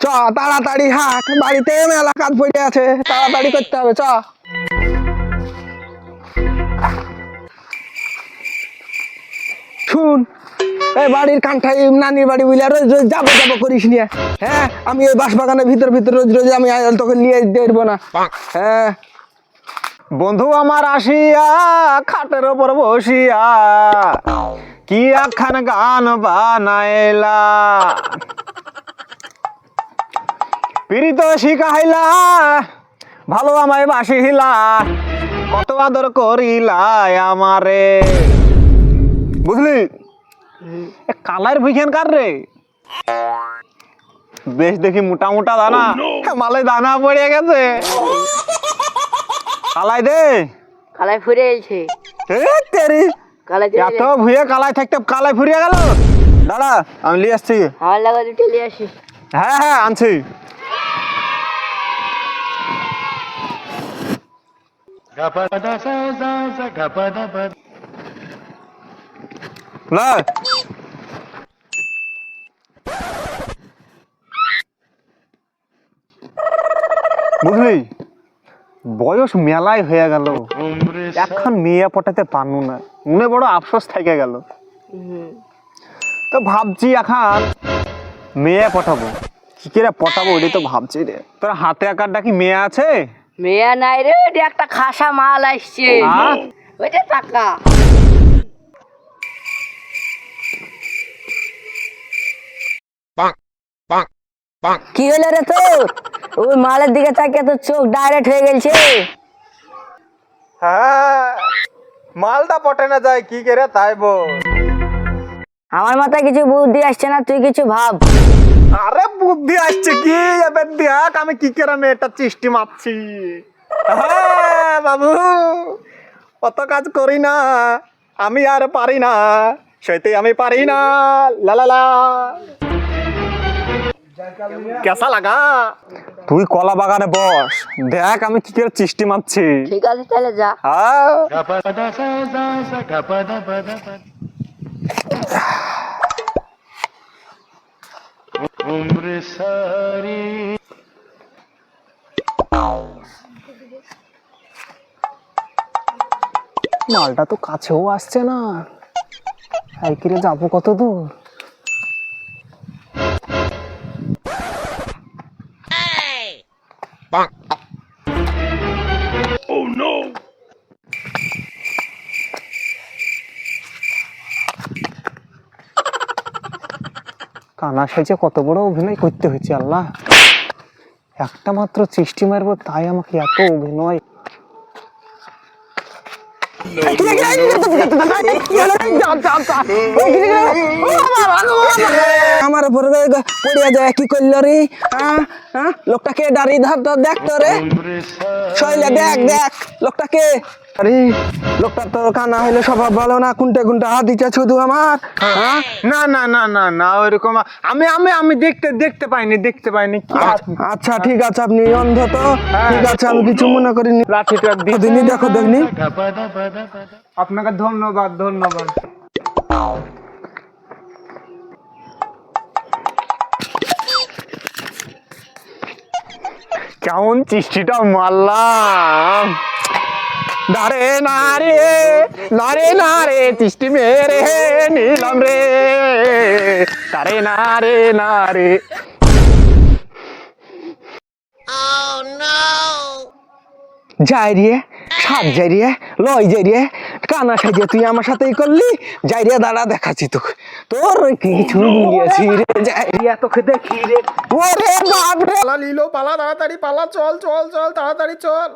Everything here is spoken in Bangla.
চ তাড়াতাড়ি হাট, বাড়িতে মেলা কাজ পড়ে আছে, তাড়াতাড়ি করতে হবে। চ শুন, এই বাড়ির কান্ঠাই নানির বাড়ি বুঝলে রোজ রোজ যাবো যাবো করিস নিয়ে। হ্যাঁ, আমি এই বাঁশবাগানের ভিতর ভিতর রোজ রোজ আমি তোকে নিয়ে দেখবো না। হ্যাঁ, বন্ধু আমার আসিয়া খাটের ওপর বসিয়া কি একখান গান বানাইলা, প্রীত শিখাইলা ভালো আমায় বাসিলা, কত আদর করিলা আমারে। বুঝলি কালার ভুইখান কার রে? বেশ দেখি মোটা মোটা দানা, মালে দানা পড়ে গেছে। কালাই দে, কালাই ফুরে গেছে। কালাই এত ভুয়ে কালাই থাকতে কালাই ফুরিয়ে গেল। দাঁড়া আমি নিয়ে আসছি। আমার লাগা দুটো নিয়ে আসি। হ্যাঁ হ্যাঁ আনছি। বুঝলি বয়স মেলাই হয়ে গেল, এখন মেয়ে পটাতে পারনু না, মনে বড় আফসোস থেকে গেল। তো ভাবছি এখন মেয়ে পটাবো, কি করে পটাবো ওটাই তো ভাবছি রে। তোর হাতে আঁকারটা কি মেয়ে আছে? মেয়া নাই রে, ওটা একটা খাসা মাল আসছে, ওইটা টাকা। কি হলো রে তোর? ওই মালের দিকে তাকিয়ে তোর চোখ ডাইরেক্ট হয়ে গেছে। হ্যাঁ, মালটা পটে না যায় কি করে তাই বল। আমার মাথায় কিছু বুদ্ধি আসছে না, তুই কিছু ভাব। আরে বুদ্ধি আসছে কি, এবার দেখ আমি কি করে মেয়েটা চিষ্টি মারছি। হ্যাঁ বাবু, অত কাজ করি না আমি, আর পারি না, সেটাই আমি পারি না। লালা কেসা লাগা, তুই কলা বাগানে বস, দেখ আমি কি করে চিষ্টি মারছি। ঠিক আছে তাহলে যা। হ্যাঁ মালটা তো কাছেও আসছে না, সাইকেলে যাবো কত দূর। কানা সাইজে কত বড় অভিনয় করতে হয়েছে আল্লাহ, একটা মাত্র চিষ্টি মারবো তাই আমাকে এত অভিনয়। আমার উপরে পড়িয়া যায়, কি করলো রে? লোকটাকে দাঁড়িয়ে ধর তো, দেখ তো রে শৈলে, দেখ দেখ লোকটাকে। আরে লোকটা তো কানা হইলে স্বভাব ভালো না, কোনটা কোনটা হাত দিচ্ছে শুধু আমার। না না না না না ওইরকম আমি আমি আমি দেখতে পাইনি, দেখতে পাইনি। আচ্ছা ঠিক আছে, আপনি অন্ধ তো, ঠিক আছে আমি কিছু মনে করিনি। লাঠিটা দিনি দেখো দেখনি। আপনাকে ধন্যবাদ ধন্যবাদ। কেমন চিষ্টিটা মারলাম। নারে নারে নারে নারে চিষ্টি মেরে নিলাম রে, তারে নারে নারে। যাই রে সাত, যাই রে লয়, যাই রে কানা সাজিয়ে তুই আমার সাথেই করলি। যাই রে দাঁড়া দেখাচ্ছি তোকে, তোর কিছু মিলিয়েছি রে। যাই রে তোকে দেখি রে, ওরে বাপ রে। পালা লিলো, পালা তাড়াতাড়ি পালা, চল চল চল তাড়াতাড়ি চল।